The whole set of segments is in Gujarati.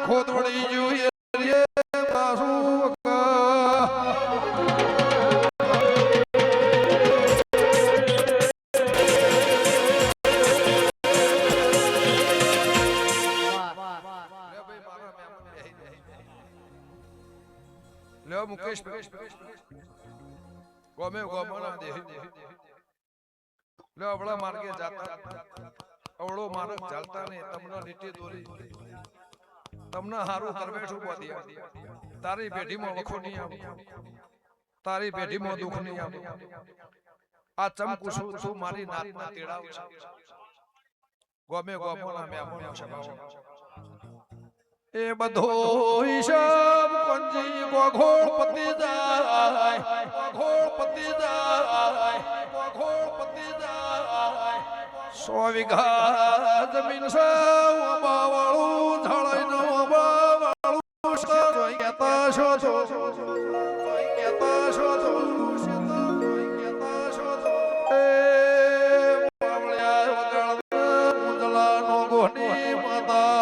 ખોદવડી જોઈએ પાછું લ્યો મુકેશ ગમે ગોમના દે લ્યો અવળા માર્ગે જાતા અવળો માર્ગ ચાલતા ને તમને લીટી દોરી તમને હારું કરવેઠું બોધી તારી પેઢીમાં વખો નહીં આવે તારી પેઢીમાં દુઃખ નહીં આવે આ ચમકુ છું મારી નાતના તેડાવ છે ગમે ગોમના મેમોનો સભાવ એ બધો હિસાબ કંજી ગોઘોળપતિ જાય ગોઘોળપતિ જાય 100 વીઘા જમીન છે બાવાળું ઝાડાઈનો બાવાળું જોઈ કેતા છો એ બાવળિયા વગાડ મુંદલાનો ગોની માતા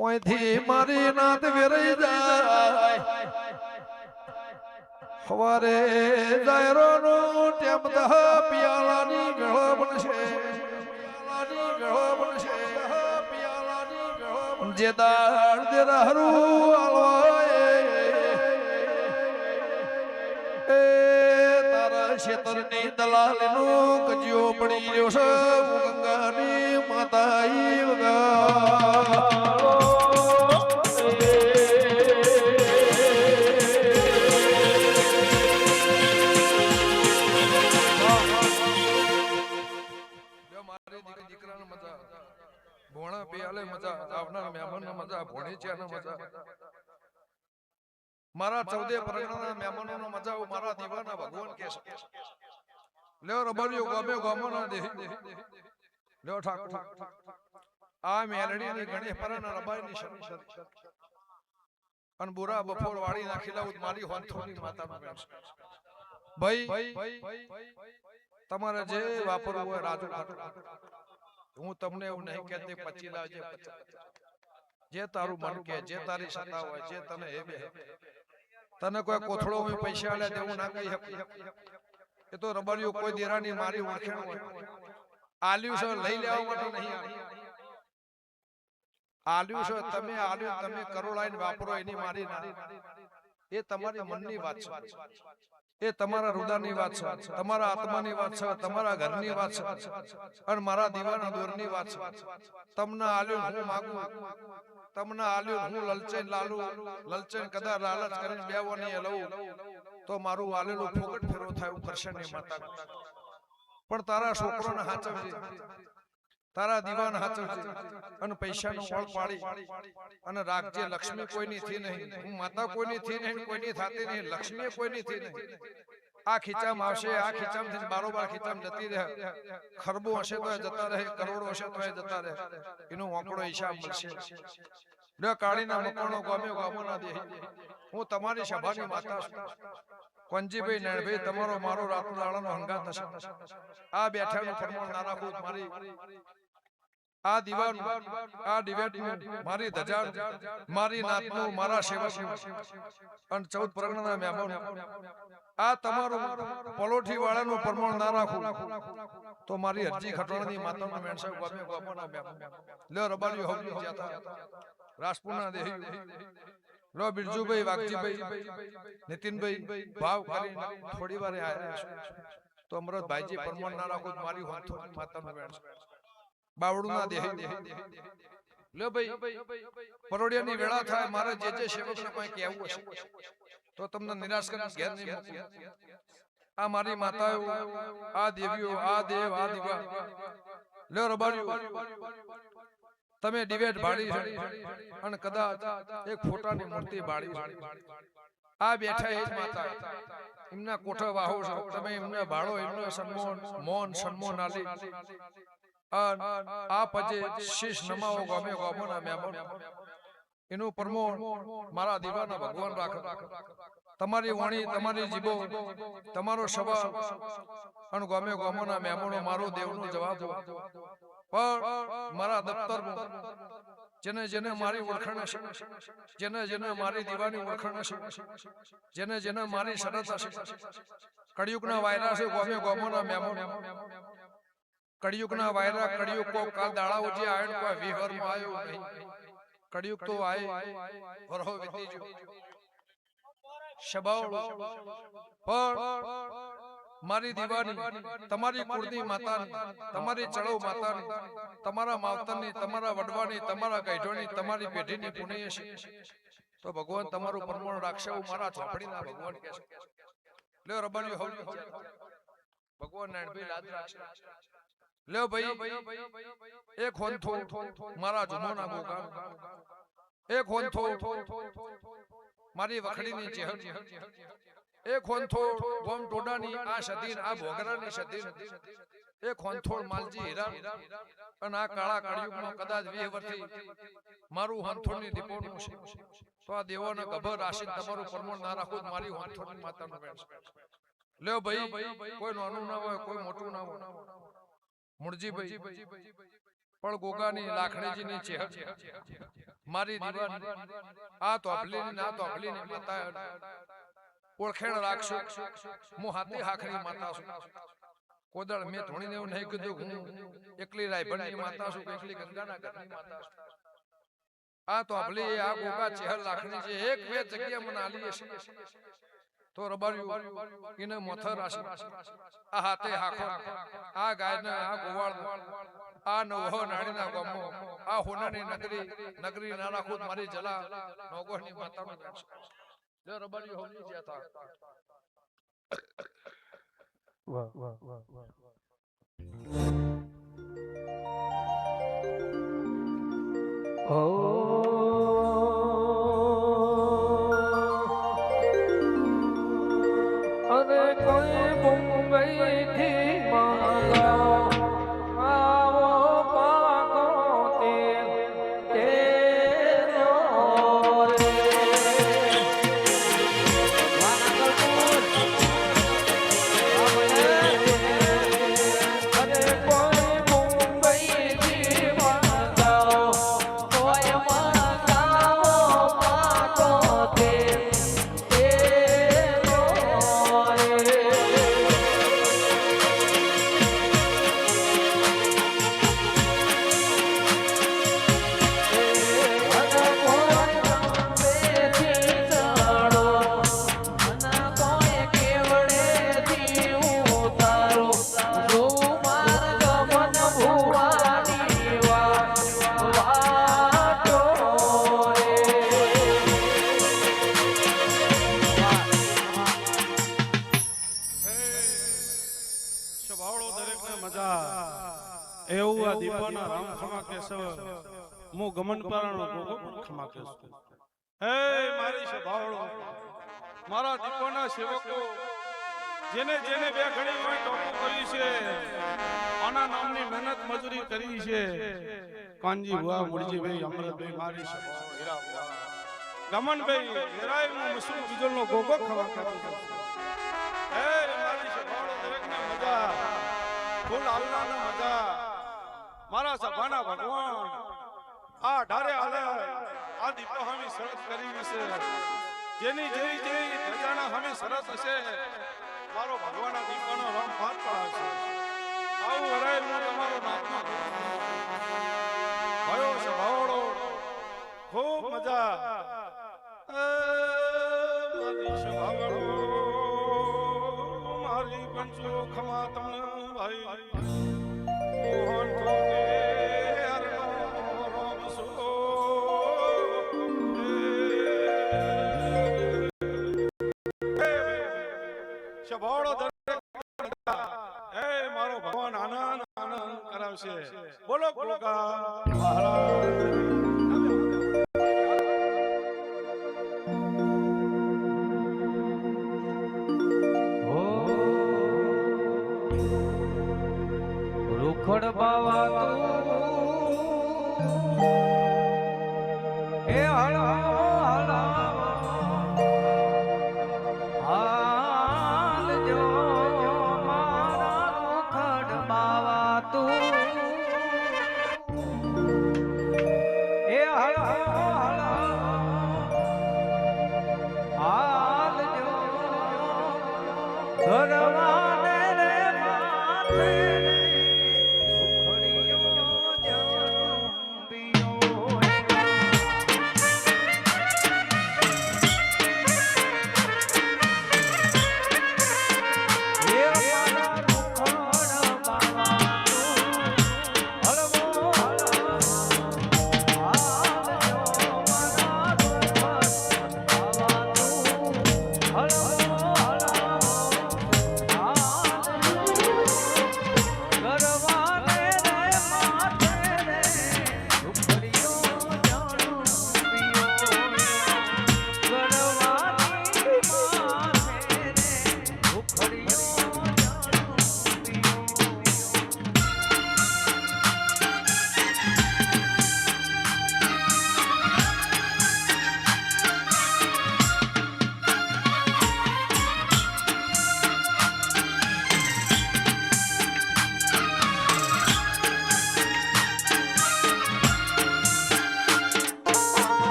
ઓયથી મારી નાત વેરાઈ જાય હવારે જાયરોનો ટેમ દહ પિયાલાની ગળો બનશે જે દાડ દે રહરું આલવાય એ તારા ક્ષેત્રની દલાલીનું કજિયો પડી રહ્યો છે ગંગાની માતાઈ વગા ભોણા પિયાલે મજા આવનાર મહેમાનને મજા ભોણી છે મજા મારા 14 પરગણાના મહેમાનોનો મજા મારા દીવાના ભગવાન કે છે લ્યો રબડિયો ગમે ગમોના દે લ્યો ઠાકોર આ મેલડીની ગણેશ પરના રબાઈની શરી અન બુરા બફોર વાળી નાખીલા મારી હોંથોની માતામાં બેસ ભાઈ તમારે જે વાપરવું હોય રાજુ હું તમને એવું નહીં કહેતી 25 લાવજે 50 જે તારું મન કે જે તારી સત્તા હોય જે તને હેવે તને કોઈ કોથળો હું પૈસા આલે દેવું ના કહી શકું એ તો રબડિયો કોઈ દેરાની મારી ઓળખેણ હોય આલ્યું છે લઈ લેવા માટે નહીં આલ્યું છે તમે આલ્યું તમે કરોડાઈને વાપરો એની મારી ના એ તમારી મનની વાત છે એ તમારા હૃદયની વાત છે તમારા આત્માની વાત છે તમારા ઘરની વાત છે અને મારા દીવાના દોરની વાત છે તમને આલ્યું હું માંગુ તમને આલ્યું હું લલચેન લાલુ લલચેન કદા લાલચ કરીને બેવાની લઉં તો મારું આલેલું ફોગટ ફેરો થાય હું કરશે નહીં માતા પણ તારા છોકરોને હાચવજે તારા દીવાન હાચવજે અને પૈસાનો ઓળ પાડી અને રાખજે લક્ષ્મી કોઈની થી નહીં હું માતા કોઈની થી નહીં કોઈની થાતી નહીં લક્ષ્મી કોઈની થી નહીં આ ખીચામ આવશે આ ખીચામ થી બારોબાર ખીચામ જતી રહે ખરબો હશે તો જતા રહે કરોડો હશે તો જતા રહે એનો આંકડો હિસાબ મળશે લે કાળીના મકોણો ગમે ગામોના દે હું તમારી સભાની માતા છું કોંજીભાઈ નણભાઈ તમારો મારો રાતો દાડાનો હંગાત હશે આ બેઠાનું ફરમાન ના રાખું મારી આ દીવાન આ ડિવેટ મારી ધજા મારી નાતનું મારા સેવક અને 14 પરગણાના મહેમાન આ તમારું પલોઠી વાળાનું પરમાણ ના રાખું તો મારી હરજી ખટોણાની માતાનો મેણસા ગમે ગમોના મહેમાન લે રબાડી હોવી જાતા રાજપુરના દેહી લો બિરજુભાઈ વાઘજીભાઈ નીતિનભાઈ ભાવ કરી થોડી વાર આયા તો અમરતભાઈજી પરમાણ ના રાખું મારી હોંથો માતાનો મેણસા બાવડું ના દેહી લે ભાઈ પરોડિયાની વેળા થાય મારે જે સેવકને કોઈ કહેવું હશે તો તમને નિરાશ કરી ઘેર નહીં મૂકું આ મારી માતાઓ આ દેવીઓ આ દેવ આ દીવા લે રબાડીઓ તમે ડિબેટ ભાડી છે અને કદાચ એક ફોટાની મૂર્તિ બાળી છે આ બેઠા એ જ માતા એમના કોઠે વાહો છો તમે એમને ભાળો એમનો સન્માન મોન સન્માન આલી આ પજે શીશ નમાવો ગમે ગોમોના મહેમાન એનું પરમોણ મારા દીવાના ભગવાન રાખે તમારી વાણી તમારી જીભો તમારો સ્વભાવ અને ગમે ગોમોના મહેમાનો મારો દેવનો જવાબ પણ મારા દફતર જેને જેને મારી ઓળખાણ હશે જેને જેને મારી દીવાની ઓળખાણ હશે જેને જેને મારી શરત હશે કળિયુગના વાયરા છે ગોમે ગોમોના મહેમાનો કળિયુગના વાયરા કળિયુગ કો કાલ દાડા ઉજી આયન કોઈ વિહર માં આયો નહીં કળિયુગ તો આય વરહો વીતી જો શબાવ પણ મારી દીવાની તમારી કુળની માતાની તમારી ચળો માતાની તમારા માવતરની તમારા વડવાની તમારા ગઈઢોની તમારી પેઢીની પુણ્ય છે તો ભગવાન તમારું પરમાણ રાખશે હું મારા ઝોપડીના ભગવાન કહે છે લ્યો રબાની હોલી ભગવાન નાનભાઈ લાદ રાખશે લ્યો ભાઈ એક હોનથો મારા જુમોના ગોગા એક હોનથો મારી વખડીની ચહેર એક હોનથો ગોમ ટોડાની આ સદીન આ ભોગરાની સદીન એક હોનથોડ માલજી હીરા અને આ કાળા કળિયુગમાં કદાચ 20 વર્ષથી મારું હોનથોડની દીપોનું છે તો આ દેવોને ગભર રાશિ તમારું પરમણ ના રાખો મારી હોનથોડની માતાનો વેણ લ્યો ભાઈ કોઈ નાનું ના હોય કોઈ મોટું ના હોય મુરજીભાઈ પણ ગોગાની લાખણીજીની ચહેર મારી દીવાની આ તોફલીની ના તોફલીની માતા ઓળખેણ રાખશો હું હાથી હાખરી માતા છું કોદળ મેં ધોણીને એવું નહીં કીધું હું એકલી રાયભણની માતા છું એકલી ગંગાના ઘરની માતા છું આ તોફલી આ ગોગા ચહેર લાખણી છે એક બે જગ્યા મને આલી હશે તો રબાર્યું એને મોથર રાશિ આ હાથે હાખો આ ગાયને આ ગોવાળ આ નવહો નાડીના ગામો આ હોનાની નગરી ના રાખો મારી જલા નોગોની માતાનો જો રબાર્યું હોલી જ્યા તા વાહ વાહ વાહ વાહ ઓ અરે કોઈ મુંબઈ થી માલા આવો પાકો તેરો રે અરે કોઈ મુંબઈ થી માલા કોઈ માલાઓ પાકો તેરો એવું આ દીપોના રામ ખમા કેશવ મુ ગમન પારાનો ગોગો ખમા કેશવ હે મારી સભાવળો મારા દીપોના સેવકો જેને જેને બે ઘડી કોઈ ટોપો કરી છે આના નામની મહેનત મજૂરી કરી છે કાનજી હુઆ મુરજીભાઈ અમરતભાઈ મારી સભાવળો હીરા ગમનભાઈ હેરાય હું મસરૂ બીજલનો ગોગો ખમા કેશવ હે મારી સભાવળો દરેકને મજા ફૂલ આવનાને મજા મારા સભાના ભગવાન આ ઢારે આલે આ દીપો હમી શરત કરી છે જેની જેવી જેવી ધજાના હમી શરત હશે મારો ભગવાનના દીપોનો રંગ પાર પડાવશે આવું હરાય હું તમારો નામનો ભયો છે ભાવડો ખૂબ મજા મારી સભાવડો મારી પંચો ખમા તમને ભાઈ મોહન કોને હરનો રોમ સો શભાળો દરેક હે મારો ભગવાન આનંદ આનંદ કરાવશે બોલો ગોગા મહારાજ રૂખડ બાવા તું એ હાલજો મારા રૂખડ બાવા તું એ હાલજો ઘરવાને રે માથે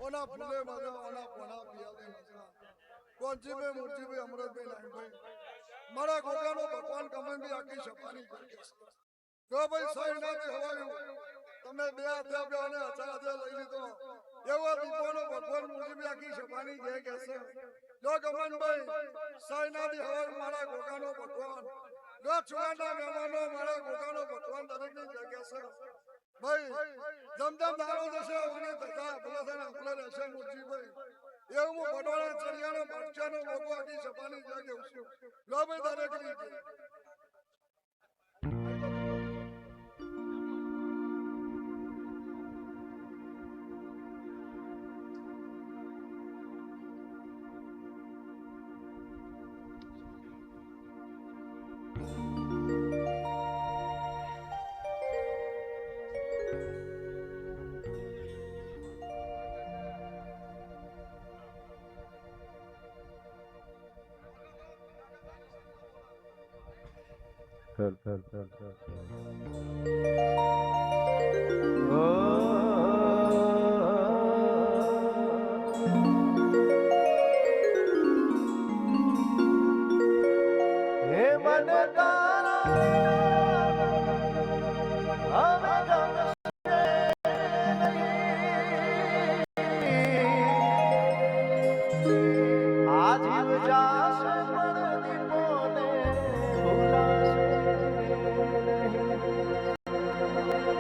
ઓના ફૂલે મજા ઓના કોના પિયાલે મજા કોંજીભાઈ મૂર્તિભાઈ અમરતભાઈ નાનભાઈ મારા ગોગાનો ભગવાન કમંદી આખી સપાની જો ભાઈ સૈનાથી હવાયું તમે બે હાથે બે અને હજાર લઈ લીધો એવો દીપોનો ભગવાન મૂર્તિભાઈ આખી સપાની જે કહેશે જો કમનભાઈ સૈનાથી હવાયું મારા ગોગાનો ભગવાન જો છુવાના મહેમાનો મારા ગોગાનો ભગવાન દરેકની જે કહેશે ભાઈ જમજમ દારો જશે અને તથા ભલાસના આપણા રહેશે મૂર્તિભાઈ એવું હું બટોળા ચડિયાનો બાદશાહનો મોકો આખી સપાની જે કહું છું લો ભાઈ દરેક રીતે હે મન તારા